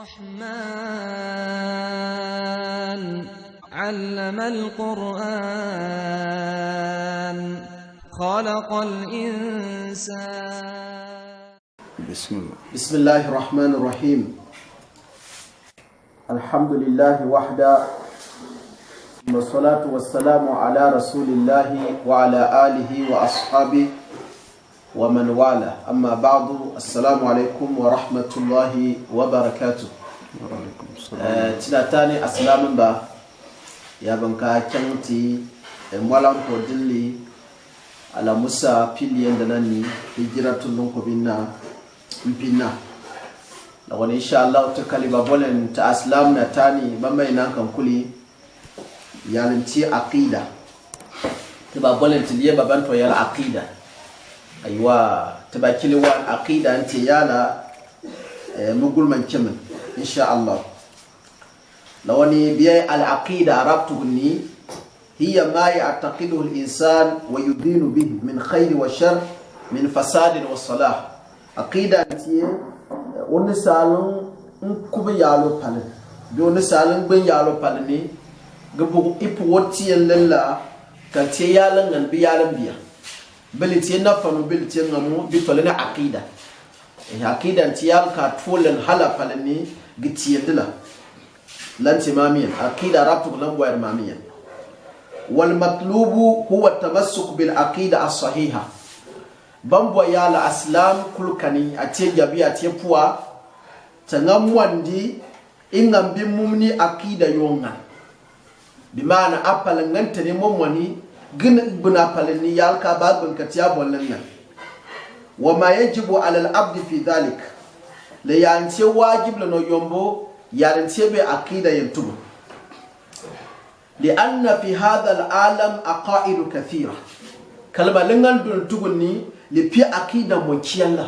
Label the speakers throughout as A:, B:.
A: الرحمن علم القرآن خلق الإنسان.
B: بسم الله الرحمن الرحيم. الحمد لله وحده والصلاة والسلام على رسول الله وعلى آله وأصحابه ومن والاه. أما بعد، السلام عليكم ورحمة الله وبركاته. تناتاني أسلام با يا بنكا كنتي مولان كودلي على موسى بيليان دناني هجرة لنكو بنا mpina na wani insha Allah ta kaliba bolen ta aslam na tani bambai nan kan kuli yalanci aqida ta ba bolen tiliye baban to yar aqida aiwa ta ba kiliwa aqida anti yala mugul man kemin insha Allah la wani biya al aqida arabtuhuni hiya ma ya'taqiduhu al insan wa yudinu bihi min khair wa shar min fasad wa salah. Aqida tiye woni salon kuba yalo pale bi woni salon ben yalo pale ni gabu ipu woti yalla ka tiye yalan ngan bi yalan biya beli tiye na fanu beli tiye ngamu bi tole na aqida aqida tiye ka tolen hala pale ni gitiye dila lan timamiyan aqida rabtu lan boyar mamiyan wal matlubu huwa tamassuk bil aqida as-sahiha. Bambo yala aslam kulkani ate jabi ate puwa tangamwandi ingambi mumni akida yonga bimana apal ngante ni momwani gina ibuna palani yalka babun katiya bollanna wama yajibu ala al-abd fi dhalik la yanti wajib lano yombo yanti be akida yantubu li anna fi hadha al-alam aqaid kathira kalma lingan dun tugunni le pi akida mo kiala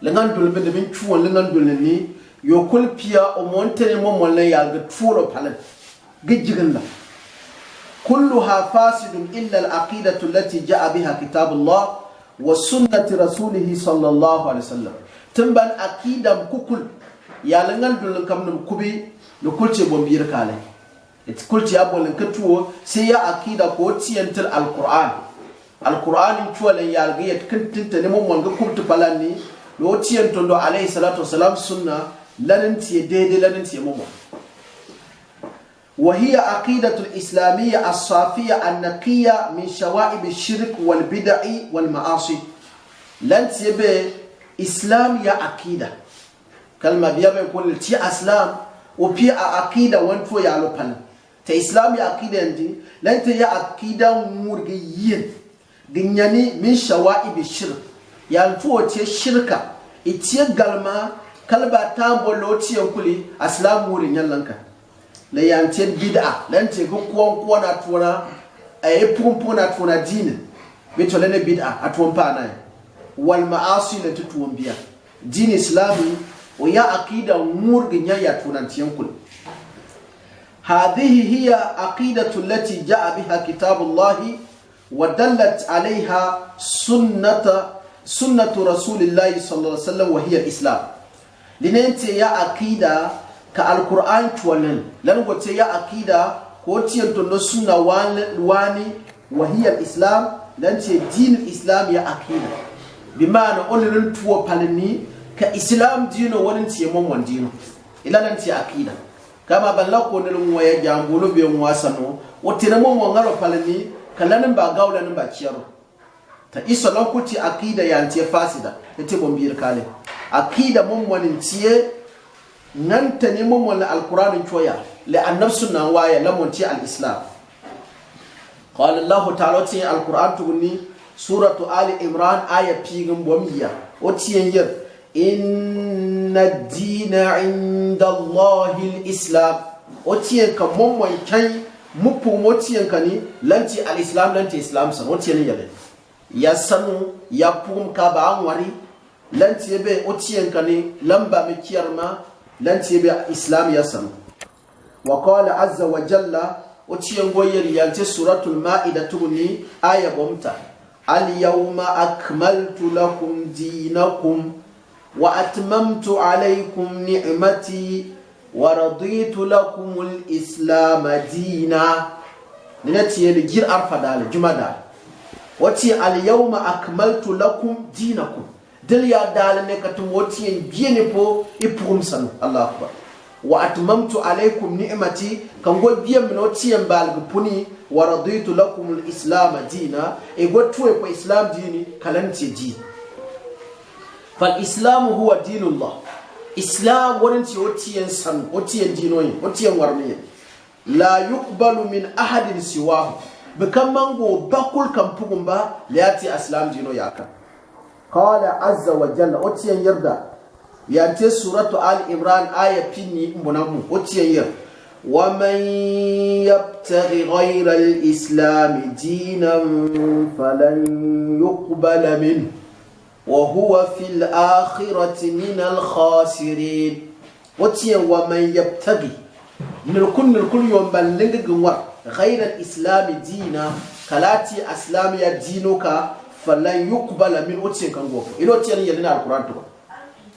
B: lengan dul be de bin chuon lengan dul ni yo kul pia o montere mo mon la yalga tuuro palan gijigan la kulluha fasidun illa al aqidatu allati jaa biha kitabullah wa sunnati rasulih sallallahu alaihi wasallam timban akidam kukul ya lengan dul kam num kubi no kulce bombir kale it kulce abol kan tuwo sai ya akida ko tiyantar alquran alquran chuale yalgiyat kintinta ne mon wanga kubtu balani lo tiyanto do alayhi salatu wasalam sunna lanin tiye dede lanin tiye momo wa hiya aqidatu alislamiyya as-safiyya an-naqiyya min shawa'ib ash-shirk wal bid'i wal ma'asi lan tiye be islam ya aqida kalma biya be kullu ti aslam o pi aqida wanto ya lo pal ta islam ya aqida ndi lan ta ya aqida murgi yin ginyani min shawa'ibi shirk yan tuwoce shirka itiye galma kalba tambo loti yankuli aslamu wurin yallanka la yanti bid'a lante go kuwan na tuna ay pumpuna tuna dinin bito lene bid'a atun pana wal ma'asi la tutuwan biya din islami o ya aqida murgin ya tunan yankuli hadhihi hiya aqidatu allati jaa biha kitabullahi ودلت عليها سنة رسول الله صلى الله عليه وسلم وهي الإسلام. لننت يا عقيدة كالقرآن تولن لن قلت يا عقيدة قلت ينتون سنة واني وهي الإسلام لنت دين الإسلام يا عقيدة بمعنى أولن تو بالني كإسلام دينه ولنت يمون دينه إلا لنت عقيدة كما بلغوا نلوم ويجامبولو بيومواسنو وتنمو وغلو بالني kalanin ba gaulanin ba ciyaro ta isa lokuti akida yanti fasida ite bombir kale akida mumwanin tiye nan ta ne mumwan alqur'anin choya la annabsu nan waya lamon ti alislam qala allah ta'ala ti alqur'an tuguni suratu ali imran aya pigin bombiya o tiyen inna ad-dina 'inda allahi alislam o tiyen ka mumwan kai mupu motiyan kani lanti alislam lanti islam san otiyan yale ya sanu ya pum ka ba anwari lanti be otiyan kani lamba me kiyarma lanti be islam ya sanu wa qala azza wa jalla otiyan goyel yalti suratul maida tubni aya bomta al yawma akmaltu lakum dinakum وأتممت عليكم نعمتي ورضيت لكم الإسلام دينا. ننتي الجير أرفع دال جمع وتي اليوم أكملت لكم دينكم دل يا دال نكتم وتي بينبو إبرم سنو الله أكبر. وأتممت عليكم نعمتي كان قد بيم من وتي بالغ بني ورضيت لكم الإسلام دينا إقول توي إسلام ديني كلنتي دين. فالإسلام هو دين الله. إسلام ورنتي وتي سن وتي دينوين وتي ورمين لا يقبل من أحد سواه. بكمانغو باكل كمبوغمبا لياتي اسلام دينو ياكا. قال عز وجل اوتيان يردا ياتي سوره ال عمران ايه بيني مبنامو اوتيان ير ومن يبتغي غير الاسلام دينا فلن يقبل منه وهو في الاخره من الخاسرين. اوتيان ومن يبتغي نركل يوم بلنغ غير الإسلام دينا كلاتي أسلام يا دينك فلن يقبل من أوتين كنغوف إلو تيان يلنا القرآن تو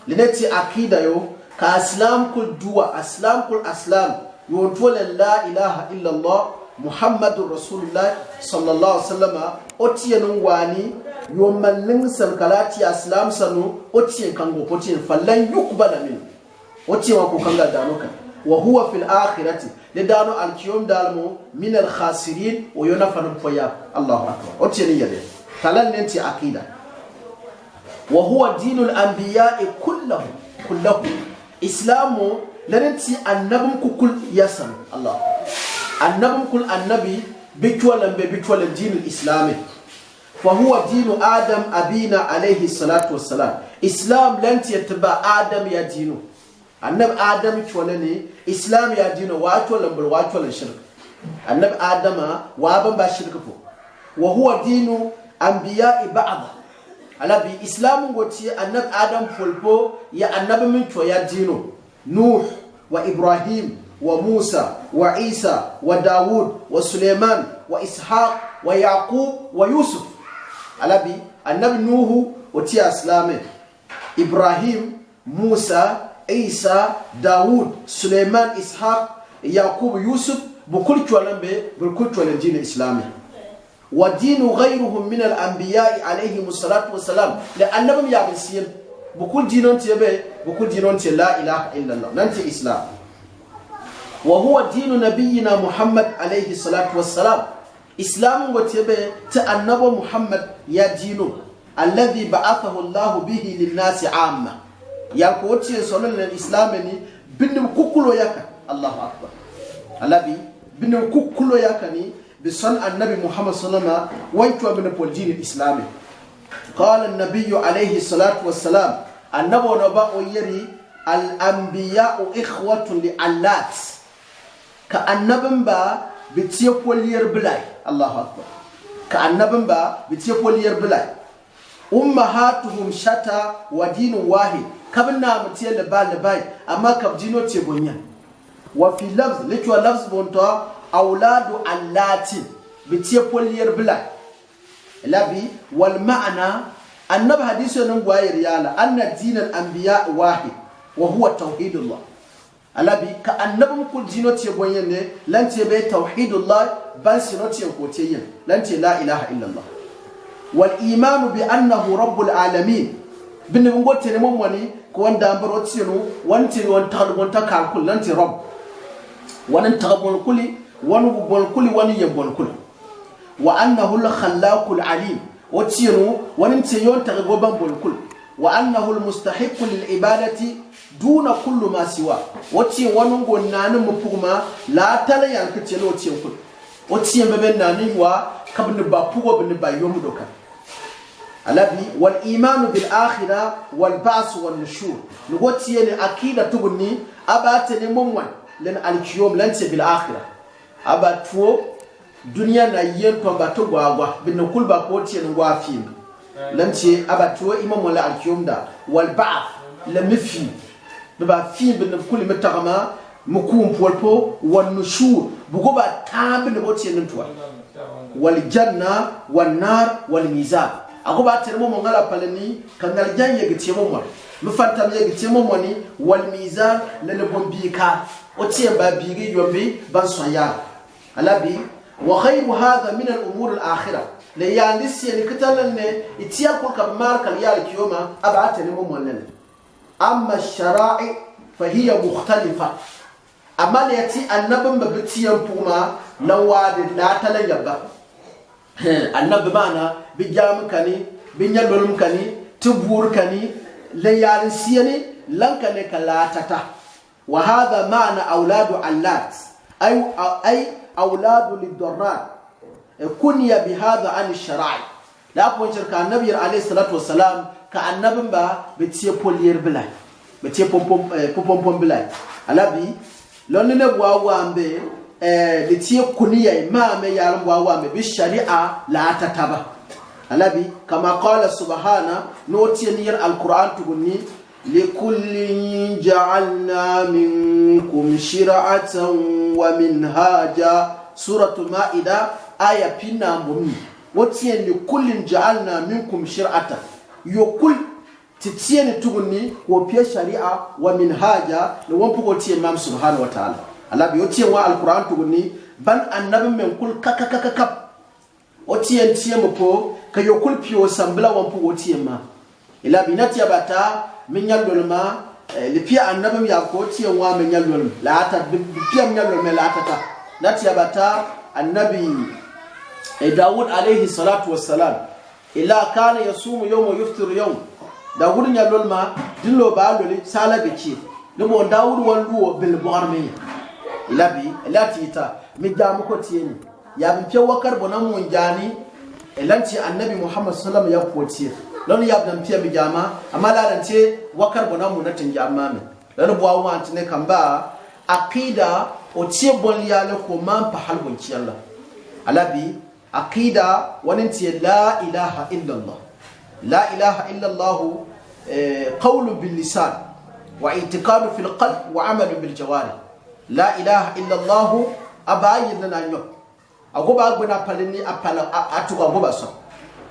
B: لنتي عقيدة يو كأسلام كل دوا أسلام كل أسلام يونتول لا إله إلا الله محمد رسول الله صلى الله عليه وسلم أوتين واني يوم من لنسل كلاتي أسلام سنو أوتين كنغوف أوتين فلن يقبل من أوتين وكو كنغا دانوكا وهو في الآخرة لدانو الكيوم دالمو من الخاسرين وينفن فيا الله أكبر. أتيني يدي تلان ننتي عقيدة وهو دين الأنبياء كلهم إسلامو لننتي النبم كل يسن الله النبم كل النبي بيتوال الدين الإسلامي فهو دين آدم أبينا عليه الصلاة والسلام. إسلام لنتي يتبع آدم يا دينو النبي آدم تولني إسلام يا دينو واتولن بالواتولن شرك النبي آدم وابن باشرك فو وهو دين أنبياء بعض على بي إسلام وتي النبي آدم فولبو يا النبي من تو يا دينو نوح وإبراهيم وموسى وعيسى وداود وسليمان وإسحاق ويعقوب ويوسف على بي النبي نوح وتي إسلامه إبراهيم موسى عيسى داود سليمان إسحاق يعقوب يوسف بكل تولن بكل تولن دين الإسلامي ودين غيرهم من الأنبياء عليهم الصلاة والسلام لأنهم يابسين بكل دينون تيبه بكل دينون تي لا إله إلا الله ننتي إسلام. وهو دين نبينا محمد عليه الصلاة والسلام. إسلام وتيبه تأنب محمد يا دينو الذي بعثه الله به للناس عامة يالكو وتي صلى الإسلام ني بنم كوكلو ياكا الله أكبر النبي بنم كوكلو ياكا ني بصن النبي محمد صلى الله عليه وسلم وانتو بن الدين الإسلامي. قال النبي عليه الصلاة والسلام النبي نبا يري الأنبياء إخوة لعلات كأنبن با بتيقول يربلاي الله أكبر كأنبن با بتيقول يربلاي أمهاتهم شتى ودين واحد كبنا متي لباي أما كبدينو تيبونيا. وفي لفظ لتوا لفظ بونتوا أولاد اللات بتيقول يربلاي لبي والمعنى النبي حديث نقول يالا أن دين الأنبياء واحد وهو توحيد الله. النبي كأنبم كل دينو تيبونيا لن تيبي توحيد الله بل سنو تيبوتيا لن تي لا إله إلا الله. والإيمان بأنه رب العالمين بنقول تنمو مني كون دامبرو تينو وانتي وانتا كالكل لنتي رب وانتغبون كلي وانبون كلي وانيبون كلي وأنه الخلاق العليم وتينو وانتي ينتغبون بالكل وأنه المستحق للعبادة دون كل ما سواه وتين وانغو نانو مفوما لا تلا ينكتلو تين كل وتين ببن ناني وا كبن بابو بن بايوم دوكا الذي والإيمان بالآخرة والبعث والنشور نقول أكيد تبني أباتني ممن لن اليوم لنت بالآخرة أباتو دنيا نايين تباتو غوا بنقول باكوتي نوافين لنت أباتو إمام ولا اليوم دا والبعث لمفي ببا في بنقول متغما مكوم بولبو والنشور بقوبا تام بنقولتي نتوا والجنة والنار والميزان agoba termo mo ngala palani kangal janye gitemo mo mi fantam ye gitemo mo ni wal mizan lele bombi ka o tiem ba bigi yombi ban soya alabi wa khayru hadha min al umur al akhirah le yandi si ni kitalan ne itiya ko kam mar kal yal kiyoma abata ni mo lele amma shara'i fa hiya mukhtalifa amma yati annabin babitiyan puma lawadi la talan yabba annabi bana bijam kani binyalolum kani tubur kani layalin siyani lankane kalatata wa hadha ma'na auladu allat ay auladu lidurrat kunya bi hadha an ash-shara'i la ko shirka annabi alayhi salatu wassalam ka annabin ba bitiye polier bilay bitiye pom bilay alabi lonne bwa ambe de tie kuniya ma me yaran bwa ambe bi shari'a la tataba alabi kama qala subhana no tie niyar alquran tugunni likullin ja'alna minkum shir'atan wa minhaja suratul maida aya pinna mummi wotie likullin ja'alna minkum shir'atan yokul titieni tugunni wo pie sharia wa minhaja no won pugo tie mam subhanahu wa ta'ala alabi o tie wa alquran tugunni ban annabi men kul kakakakap o tie mo po ka yokul pio sambla won pugo tie ma ila binati abata min yallolma li pia annabi ya ko tie wa min yallolma la ta pia min yallolma la ta nati abata annabi Dawud alayhi salatu wassalam ila kana yasumu yawma yuftiru yawm Dawud nya lolma dillo ba loli sala be ci no mo Dawud wanduwo bil borme ilabi latita mi jamu ko tiyeni ya bi pe wakar bona mo jani elanti annabi Muhammad sallallahu alaihi wasallam ya potiye lon ya dan pe mi jama amma larance wakar bona mo natin jama me lon bo wa antine kamba aqida o tiye bon ya le ko man pa halbon ci Allah alabi aqida wanin tiye la ilaha illallah لا إله إلا الله قول باللسان واعتقاد في القلب وعمل بالجوارح لا إله إلا الله أبايد لنا نيوب أقوم أقبنا بلني أبلا أتوقع ببصر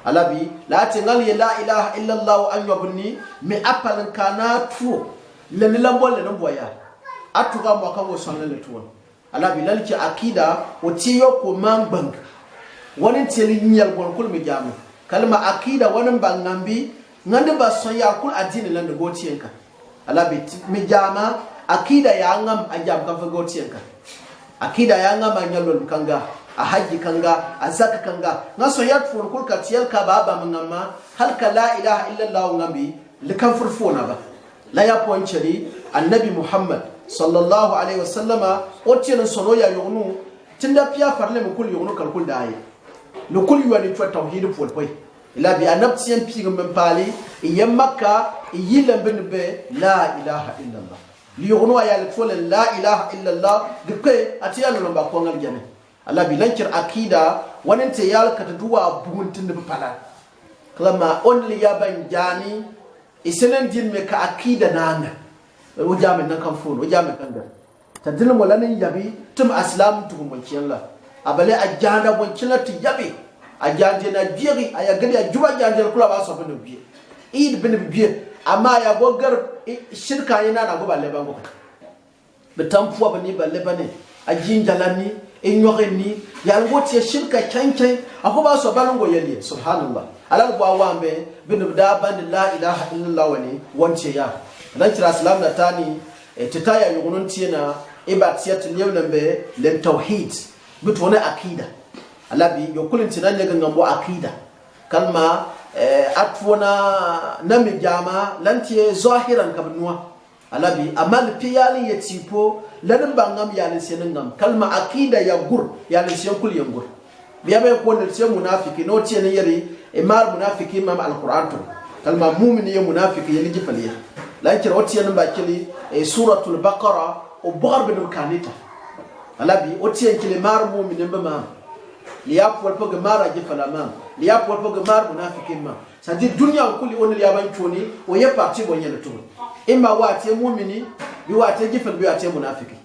B: alabi la tingali la ilaha illa allah an yobni mi apalan kana tu le ni lambo le no boya atuga mo kan wo sonle le tuwon alabi lalki akida o tiyo ko mangbang wonin teli nyal gon kul mi jamu kalma akida wonin bangambi ngande ba son ya kul adini lan de gotiyenka alabi mi jama akida ya ngam ajam kan fa gotiyenka akida ya ngam anyalol kanga a haji kanga a zaka kanga ngaso yat fur kul ka tiyal ka baba mangama halka la ilaha illa allah ngambi likan furfona ba la ya poncheri annabi muhammad sallallahu alaihi wasallama otiyan sono ya yonu tinda piya farle mu kul yonu kal kul dai no kul yoni to tauhid pol poy ila bi anabtiyan pi ngam pali yamaka yilam bin be la ilaha illa allah li yonu ya le fole la ilaha illa allah de pe atiyal no ba ko ngal jame Allah bi lankir akida wanin te yal kata duwa buguntin da fala kalama only ya ban jani isenen din me ka akida nana o jame nan kan fon o jame kan da tadil mo lanin yabi tum aslam tu mo kiyalla abale ajanda bon kilati yabi ajande na biiri aya gadi ajuba jande kula ba so bin biye id bin biye amma ya bogar shirka yana na go balle bango betampuwa bani balle bane ajinjalani inyoreni yalgotie shirka kankan akoba so balongo yeli subhanallah alal bo awambe binu da band la ilaha illallah wani wonce ya dan kira islam na tani titaya yugunun tiena ibatiyat lewlembe len tauhid bitone akida alabi yokulin tinan ne gangambo akida kalma atfona nami jama lantie zahiran kabnuwa alabi amal piyali yetipo lanin bangam yalin senin ngam kalma akida ya gur yalin sen kul yangur biya be ko ne se munafiki no ce ne yari imar munafiki mam alquran to kalma mu'mini ya munafiki yani jifaliya la kira wati yan bakili suratul baqara o bar bin kanita alabi wati yan kile mar mu'minin ba mam liya ko ko mara jifala mam liya ko ko mar munafiki mam sadi dunya kulli on liya ban toni o ya parti bon yana to imma wati mu'mini bi wati gifal bi wati munafiki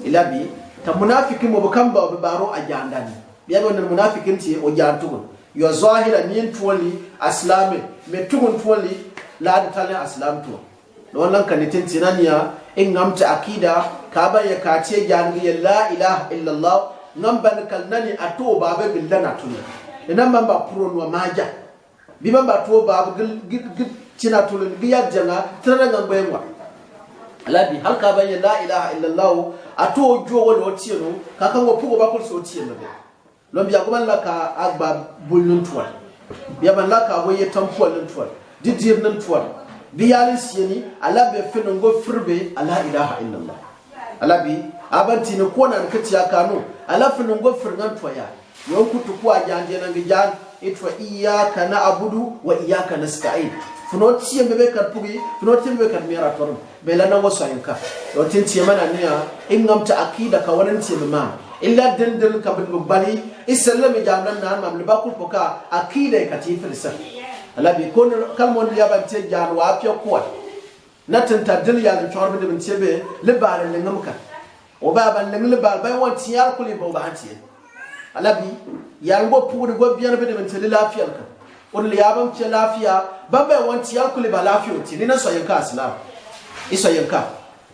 B: ilabi ta munafiki mo bakamba baro ajandani biya don munafikin ti o jantugo yo zahira ni tuwali aslami me tugun tuwali la da tale aslam to wannan kan tin tinaniya in ngamta akida ka ba ya ka ce jangi la ilaha illallah ngam ban kalnani ato baba billana tun inan ban ba pro no maja bi ban ba to baba gil cina tulun gi yajjanga tana ngam bayanwa alabi halka ban la ilaha illallah ato jowo lo tieno ka kan wo pugo ba ko so tieno be lombi agoman la ka agba bulun tuwa ya ban la ka wo ye tampuwa lun tuwa didir nan tuwa biyalin siyani alabe finin go firbe ala ilaha illallah alabi abanti ne ko nan kati ya kanu ala finin go firngan tuwa ya yon kutu kuwa janje nan gijan itwa iyyaka na'budu wa iyyaka nasta'in funo tiye bebe kan pugi funo tiye bebe kan mera torum bela na waso yanka do tin tiye mana ne ya ingamta akida ka wannan tiye ma illa dindil ka bin bali isallami jamnan nan mam libakul poka akida ka ti filsa alabi kon kalmon ya ban te jan wa pya ko natin ta dil ya ga chorbe bin tiebe libal le ngamka o ba ban le libal bay won tiyar kuli bo ba tiye alabi ya ngo pugu go biyan be bin te lafiyar ka on ya ban ce lafiya ban bay won tiyar kuli ba lafiyo ti ni na so yanka islam iso yanka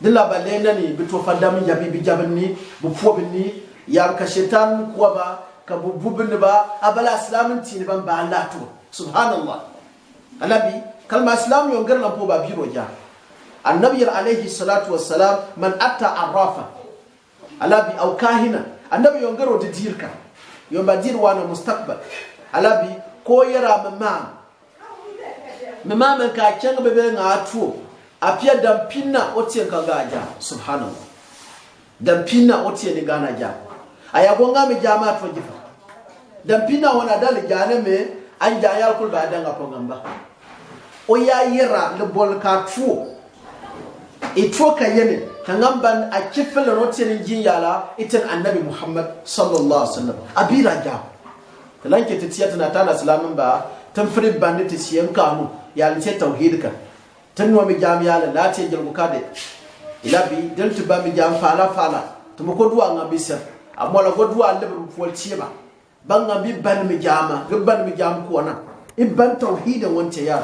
B: dilla balle nani bito fandam ya bi jabin ni bu fobin ni ya ka shetan ko ba ka bububin ba abala islamin ti ni ban ba Allah to subhanallah alabi kalma islam yo ngar lampo ba biro ja annabi alayhi salatu wassalam man atta arafa alabi aw kahina annabi yo ngaro de dirka yo ba dirwa na mustaqbal alabi ko yara mama man ka cenga bebe ngatu apia dampina otie ka gaja subhanallah dampina otie ni gana ja aya gonga me jama to jifa dampina wana dal jane me anja yal kul ba danga pongamba o ya yira le bol ka fu itro ka yene kangamban a kifel rotin jinyala itan annabi muhammad sallallahu alaihi wasallam abira ja lanke tiyata na tana salamin ba tan frid bandit siyan kanu ya lce tauhid ka tan no mi jami'a la lati jil mukade ilabi dan tuba mi jam fala to ko duwa ngabi sir amola ko duwa le bu fol tiba banga bi ban mi jama gban mi jam ko na ibban tauhid wonte ya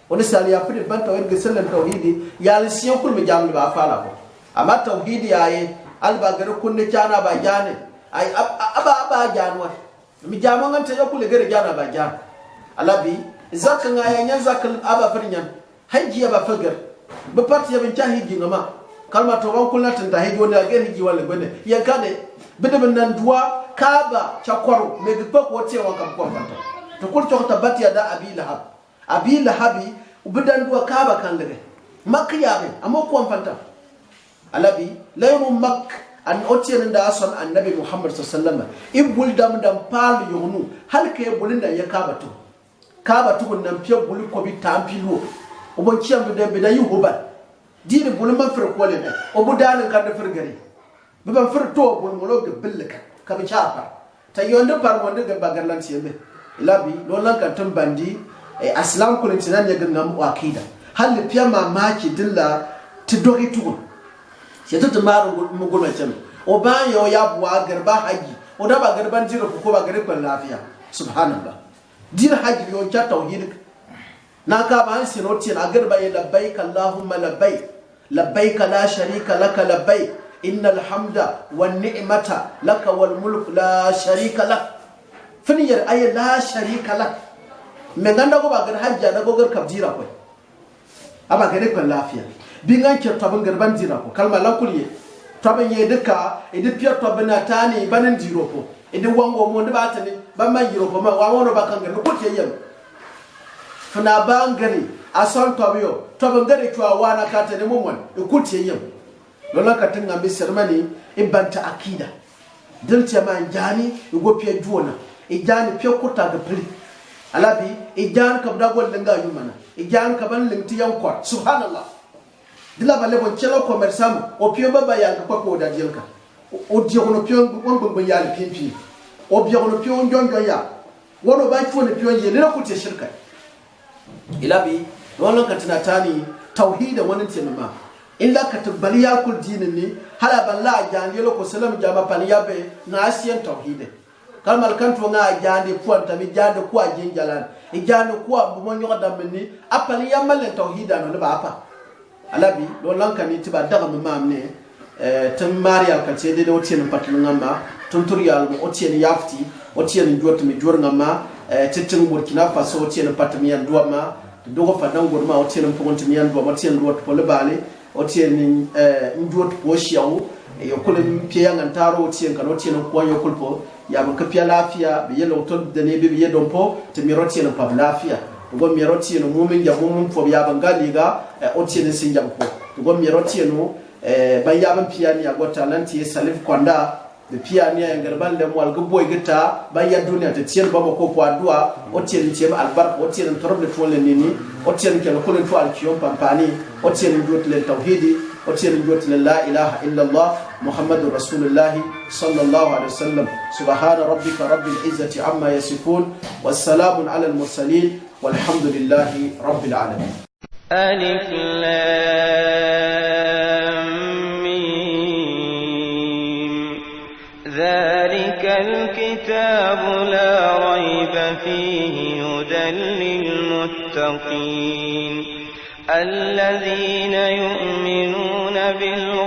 B: woni sali ya frid ban tauhid ga sallan tauhidi ya lce kul mi jam ba fala ko amma tauhidi yayi alba gar kunne kana ba jane ai aba janwa mi jama ngante ya kul gar jana ba jan alabi zakan ayanya zakal aba firnyan haji ba fagar ba parti ya bin hiji ngama kalma to wan kullatin da hiji wala ga hiji wala bane ya kade bidabin nan duwa kaba chakwaro me bi ko wote wan kam ko fanta to kul to tabati da abi lahabi ubidan duwa kaba kan gade makiya ne amma ko fanta alabi layru mak an otiyan da asan annabi muhammad sallallahu alaihi wasallam ibul dam pal yunu halke bulin da ya kaba tukun nan fiye bulu ko bi tampilo obon ciyam be da yuhuba dini bulu man fir ko le obu dalin kan da firgari be ban fir to bul mo lo ge billaka ka bi chapa ta yonde par wonde ge bagarlan tiebe labi don lan kan tambandi aslam ko tinan ya gangam akida hal fiye mamaki dilla ti dogi tukun sai to maru mu gulma can o ba yo ya buwa garba haji o da ba garban jira ko ba garban lafiya subhanallah dir haji yo cha tauhid na ka ba sinoti na garba ya labbaik allahumma labbaik la sharika lak labbaik innal hamda wan ni'mata lak wal mulk la sharika lak finiyar ay la sharika lak me ganda ko ba gar hajja da go gar kabjira ko aba gare ko lafiya bingan ke tabin garban jira ko kalma lakuliye tabin ye duka idi piya tabina tani banan jiro ko idi wango mo ba tani ban man jiro ko ma wa wono ba kan gar ko ke yam fana bangare asan tobiyo tobin gare tuwa wana kata ne mumwan ikuti yam lola katin ngambi sermani ibanta akida dilti ma jani igo piya juona ijani piya kota ga pili alabi ijani kabda gol lenga yumana ijani kaban lingti yankwa subhanallah dila balle bon chelo commerçant o piyo baba ya ko da jelka o dio no piyo on bon yali pimpi o biyo no piyo njonjo ya wono ba fo ne piyo yele ko te shirka ilabi wannan katina tani tauhida wannan tinma illa katbali yakul dinin ni hala balla jan yelo ko salam jama pan yabe na asiyan tauhide kalmal kan to nga jande puanta mi jande ko jinjalan e jande ko bu mo nyoga damni apali yamal tawhida no ba apa alabi do lankani tiba daga mamne tan marial kan ce de otien patlu ngamba tutorial mo otien yafti otien jot mi jor ngamba tetin burkina faso otien patmiyan duama dogo fa nan gorma otien ponti miyan duama otien rot pole bale otien njot po shiaw yo kulen piya ngan taro otien kan otien ko yo kulpo ya ba kapiya lafiya bi yelo to de ne bi yedon po te mi rotien pa lafiya go mi rotien mo min ja mo mun fo ya ba ngaliga otien sin jam ko go mi rotien no ban yaban piyani ya gota lanti salif kwanda de piyani ya ngarban le mwal go boy gita ban ya duniya te tien baba ko po adua o tien tiem albar o tien torbe to le nini o tien ke ko len to al kiyon pampani o tien jot le tauhidi o tien jot le la ilaha illa allah muhammadur rasulullah sallallahu alaihi wasallam subhana rabbika rabbil izzati amma yasifun wassalamun ala al mursalin walhamdulillahi rabbil alamin
C: alif ذلك الكتاب لا ريب فيه هدى للمتقين الذين يؤمنون بالغيب